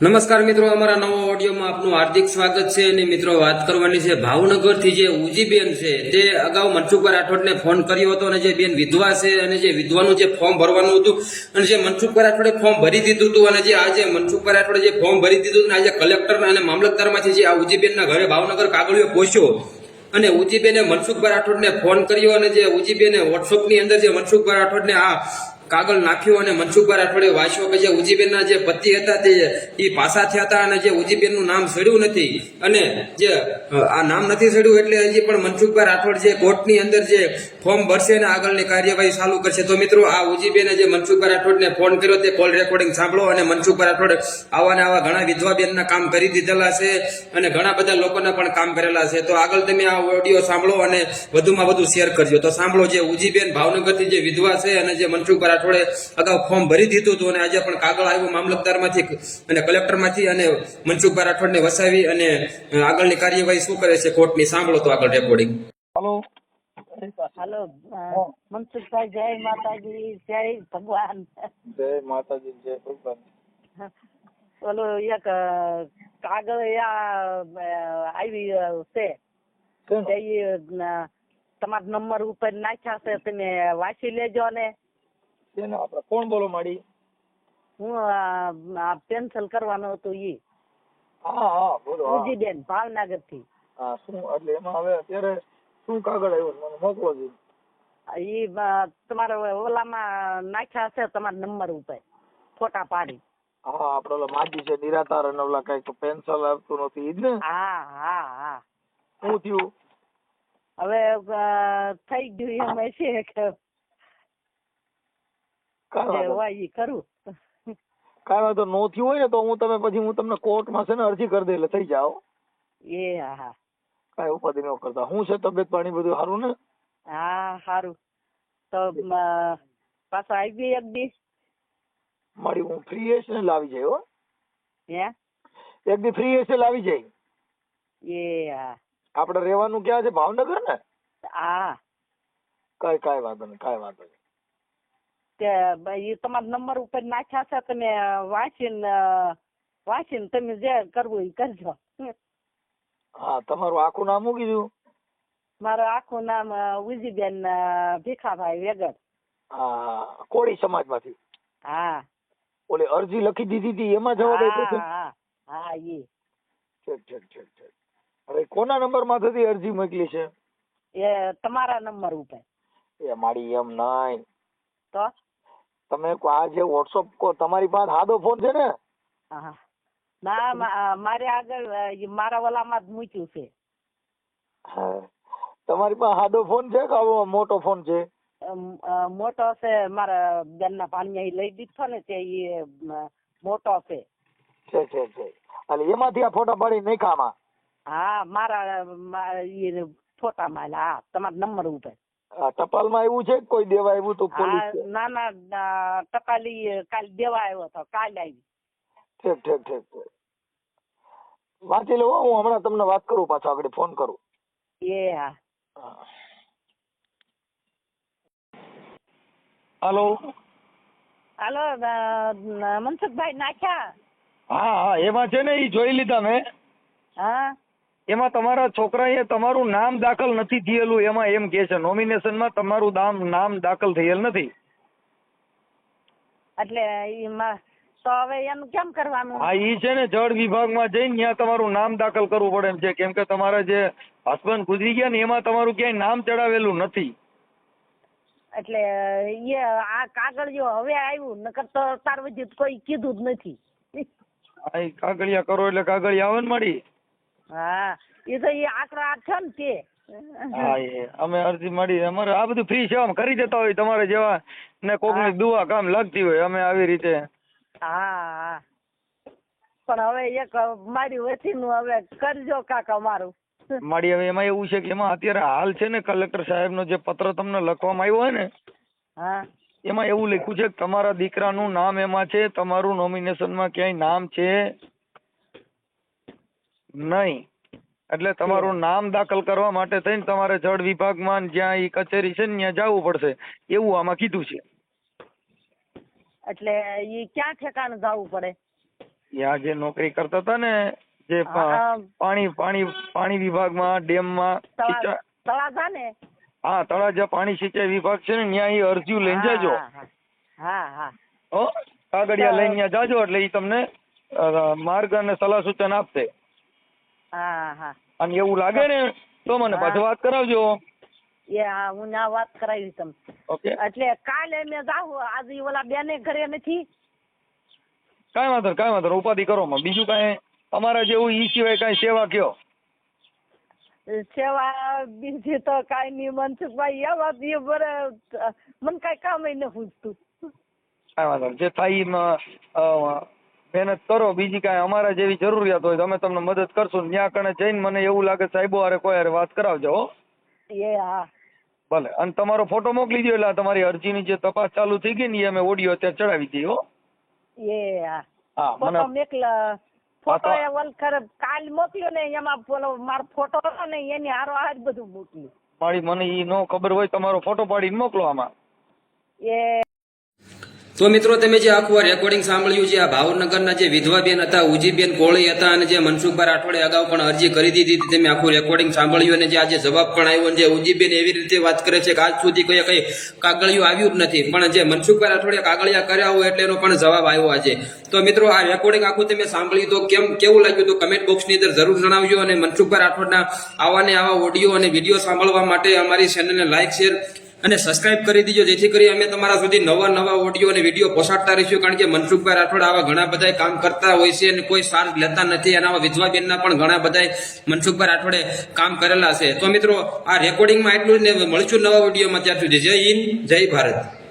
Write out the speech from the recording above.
નમસ્કાર મિત્રો, અમારા નવા ઓડિયોમાં આપનું હાર્દિક સ્વાગત છે. અને મિત્રો, વાત કરવાની છે ભાવનગરથી જે ઉજીબેન છે તે અગાઉ મનસુખભાઈ રાઠોડને ફોન કર્યો હતો, અને જે બેન વિધવા છે અને જે વિધવાનું જે ફોર્મ ભરવાનું હતું અને જે મનસુખભાઈ રાઠોડે ફોર્મ ભરી દીધું હતું, અને જે આજે મનસુખભાઈ રાઠોડે જે ફોર્મ ભરી દીધું હતું, આજે કલેક્ટર અને મામલતદારમાંથી જે આ ઉજીબેનના ઘરે ભાવનગર કાગળિયો પહોંચ્યો અને ઉજીબેને મનસુખભાઈ રાઠોડને ફોન કર્યો, અને જે ઉજીબેને વોટ્સઅપની અંદર જે મનસુખભાઈ રાઠોડને આ કાગળ નાખ્યો અને મનસુખભાઈ રાઠોડે વાંચ્યો કે જે ઉજીબેનના જે પતિ હતા તે પાસા થયા હતા, અને જે ઉજીબેનનું નામ સડ્યું નથી, અને જે આ નામ નથી સડ્યું એટલે હજી પણ મનસુખભાઈ રાઠોડ જે કોર્ટની અંદર જે ફોર્મ ભરશે અને આગળની કાર્યવાહી ચાલુ કરશે. તો મિત્રો, આ ઉજીબેને જે મનસુખભાઈ રાઠોડને ફોન કર્યો તે કોલ રેકોર્ડિંગ સાંભળો. અને મનસુખભાઈ રાઠોડે આવા ને આવા ઘણા વિધવા બેનના કામ કરી દીધેલા છે અને ઘણા બધા લોકોના પણ કામ કરેલા છે. તો આગળ તમે આ ઓડિયો સાંભળો અને વધુમાં વધુ શેર કરજો. તો સાંભળો, જે ઉજીબેન ભાવનગરથી જે વિધવા છે અને જે મનસુખભાઈ રાઠોડે અગાઉ ફોર્મ ભરી દીધું હતું, અને આજે પણ કાગળ આવ્યું મામલતદારમાંથી અને કલેક્ટરમાંથી, અને મનસુખભાઈ રાઠોડને વસાવી અને આગળની કાર્યવાહી શું કરે છે કોર્ટની. સાંભળો તો આગળ રેકોર્ડિંગ. હલો હલો મનસુખભાઈ, જય માતાજી, જય ભગવાન. જય માતાજી, જય ભગવાન. ઓલો એક કાગળ આવી છે તે તમારા નંબર ઉપર નાખ્યા છે, તમે વાંચી લેજો ને. એને આપણે કોણ બોલો માડી? હું પેન્સિલ કરવાનું હતું ઈ. હા હા બોલો. ઉજીબેન ભાવનગર થી. હા, શું એટલે એમાં હવે અત્યારે શું કાગળ આવ્યો મને મોકલો છે? ઈ તમારા ઓલામાં નાખ્યા છે તમારા નંબર ઉપર ફોટા પાડી. હા, આપડે ઓલા માજી છે નિરાતાર અને ઓલા કઈક પેન્સિલ આવતું નથી ઈ જ ને? હા હા હા. શું થયું હવે થઈ ગયું એમ છે કે કાંઈ કરું. વાંધો નો થયું હોય ને તો હું તમને કોર્ટમાં છે ને અરજી કરી દે એટલે થઈ જાઓ. એ હા. કાંઈ ઉપાધિ ન કરતા. શું છે તબિયત પાણી બધું સારું ને? હા સારું. તો પાછો આવી એક દી મારી હું ફ્રી હશે ને આવી જાય. હો, હે એક દી ફ્રી હશે આવી જાય. એ હા. આપડે રહેવાનું ક્યાં છે? ભાવનગર ને? હા. કાંઈ વાંધો નહીં. તે એ તમારા નંબર ઉપર નાખ્યા છે, તમે વાંચીને તમે જે કરવું એ કરજો. હા, તમારું આખું નામ શું કીધું? મારું આખું નામ ઉજીબેન ભીખાભાઈ વેગડ. હા, કોળી સમાજમાંથી. હા. ઓલી અરજી લખી દીધી હતી એમાં જવાબ આપ્યો છે? હા હા ઈ. ઠીક. હવે કોના નંબર માંથી અરજી મોકલી છે? એ તમારા નંબર ઉપર. એ મારી એમ નહીં. તો તમે આ જે વોટ્સઅપ તમારી પાસે સાદો ફોન છે ને? હા. ના, મારે આગળ મારા ઓલામાં જ મૂક્યું છે. તમારી પાસે સાદો ફોન છે કે આવો મોટો ફોન છે? મોટો છે, મારા બેન ના પાણી લઈ દીધો ને તે મોટો છે. એટલે એમાંથી આ ફોટા પાડી નાખામાં? હા, મારા ફોટા માં. હા, તમારા નંબર ઉપર. ટપાલ માં આવ્યું છે કોઈ દેવા આવ્યું તો પોલીસ? ના, ટપાલી કાલ દેવા આવ્યો હતો, કાલ આવી. ઠીક. વાંચી લો, હું હમણાં તમને વાત કરું, પાછો આગળ ફોન કરું. એ હા. હાલો મનસુખભાઈ નાખ્યા? હા, એમાં છે ને એ જોઈ લીધા મેં. હા. એમાં તમારા છોકરાએ તમારું નામ દાખલ નથી થયેલું, એમાં એમ કે છે નોમિનેશનમાં તમારું નામ દાખલ થયેલ નથી. એટલે એમાં તો હવે એનું કેમ કરવાનું? હા, ઈ છે ને જળ વિભાગમાં જઈને ત્યાં તમારું નામ દાખલ કરવું પડે એમ છે, કેમ કે તમારા જે હસબન્ડ ગુજરી ગયા ને એમાં તમારું ક્યાંય નામ ચડાવેલું નથી. એટલે એ આ કાગળિયો હવે આવ્યું, નકર તો તાર વચ્ચે કોઈ કીધું જ નથી. હા, ઈ કાગળિયા કરો એટલે કાગળિયા આવે ને મારી. હા, એ તો એ આંકડો આ છે ને તે. હા, અમે અરજી મળી, અમારે આ બધું ફ્રી સેવામાં કરી દેતા હોય તમારે જેવા ને કોકની દુઆ કામ લાગતી હોય, અમે આવી રીતે. હા, પણ હવે એક મારી વતીનું હવે કરજો કાકા મારું. મારી હવે એમાં એવું છે કે એમાં અત્યારે હાલ છે ને કલેક્ટર સાહેબનો જે પત્ર તમને લખવામાં આવ્યો હોય ને, હા, એમાં એવું લખ્યું છે કે તમારા દીકરાનું નામ એમાં છે, તમારું નોમિનેશનમાં ક્યાંય નામ છે નહીં, એટલે તમારું નામ દાખલ કરવા માટે થઈને તમારે જળ વિભાગમાં જ્યાં ઈ કચેરી છે ને ત્યાં જવું પડશે, એવું આમાં કીધું છે. એટલે ઈ ક્યાં ઠેકાણે જવું પડે? ત્યાં જે નોકરી કરતા હતા ને જે હા. પાણી વિભાગમાં ડેમમાં સિંચાઈ તળાજા ને હા તળાજા પાણી સિંચાઈ વિભાગ છે ને ત્યાં એ અરજી લઈને જાજો હા હા હો કાગળિયા લઈને ત્યાં જાજો એટલે એ તમને માર્ગ અને સલાહ સૂચન આપશે હા હા અને એવું લાગે ને તો મને પાછું વાત કરાવજો એ હા હું ના વાત કરાવી તમે ઓકે એટલે કાલે મેં જાઉં આજે ઓલા બેને ઘરે નથી કાંઈ વાંધો નહીં, ઉપાધિ કરો માં બીજું કાંઈ અમારા જેવું ઈ સિવાય કાંઈ સેવા કયો સેવા બીજી તો કાંઈ નહીં મનસુખભાઈ એ વાત એ બરે મને કાંઈ કામ ન પૂછતું કાંઈ વાંધો નહીં. જે થાય એમાં મહેનત કરો બીજી કાંઈ અમારા જેવી જરૂરિયાત હોય તો અમે તમને મદદ કરશું ત્યાં કણે જઈને મને એવું લાગે સાહેબો હારે કોઈ હારે વાત કરાવજો હો એ હા ભલે અને તમારો ફોટો મોકલી દો એટલે આ તમારી અરજીની જે તપાસ ચાલુ થઈ ગઈ ને એ અમે ઓડિયો અત્યારે ચડાવી દઈએ હો એ હા હા મને ફોટો મેકલા ફોટો એ વલખર કાલ મોકલ્યો ને એમાં પેલો મારો ફોટો હતો ને એની હારો હાર બધું મોકલ્યું મને ઈ નો ખબર હોય તમારો ફોટો પાડીને મોકલો આમાં એ તો મિત્રો તમે જે આખું રેકોર્ડિંગ સાંભળ્યું છે આ ભાવનગરના જે વિધવા બેન હતા ઉજીબેન કોળી હતા અને જે મનસુખભાઈ રાઠોડે અગાઉ પણ અરજી કરી દીધી હતી તમે આખું રેકોર્ડિંગ સાંભળ્યું અને જે આજે જવાબ પણ આવ્યો અને જે ઉજીબેન એવી રીતે વાત કરે છે કે આજ સુધી કઈ કાગળિયું આવ્યું જ નથી પણ જે મનસુખભાઈ રાઠોડે કાગળિયા કર્યા હોય એટલે એનો પણ જવાબ આવ્યો આજે તો મિત્રો આ રેકોર્ડિંગ આખું તમે સાંભળ્યું તો કેવું લાગ્યું તો કમેન્ટ બોક્સની અંદર જરૂર જણાવજો અને મનસુખભાઈ રાઠોડના આવા ને આવા ઓડિયો અને વિડીયો સાંભળવા માટે અમારી ચેનલને લાઈક શેર અને સબસ્ક્રાઇબ કરી દીજો જેથી કરી અમે તમારા સુધી નવા ઓડિયો અને વિડીયો પહોંચાડતા રહીશું કારણ કે મનસુખભાઈ રાઠોડ આવા ઘણા બધા કામ કરતા હોય છે અને કોઈ ચાર્જ લેતા નથી અને આવા વિધવા બેનના પણ ઘણા બધા મનસુખભાઈ રાઠોડે કામ કરેલા છે તો મિત્રો આ રેકોર્ડિંગમાં એટલું જ ને મળશું નવા વિડીયોમાં ત્યાં સુધી જય હિન્દ જય ભારત.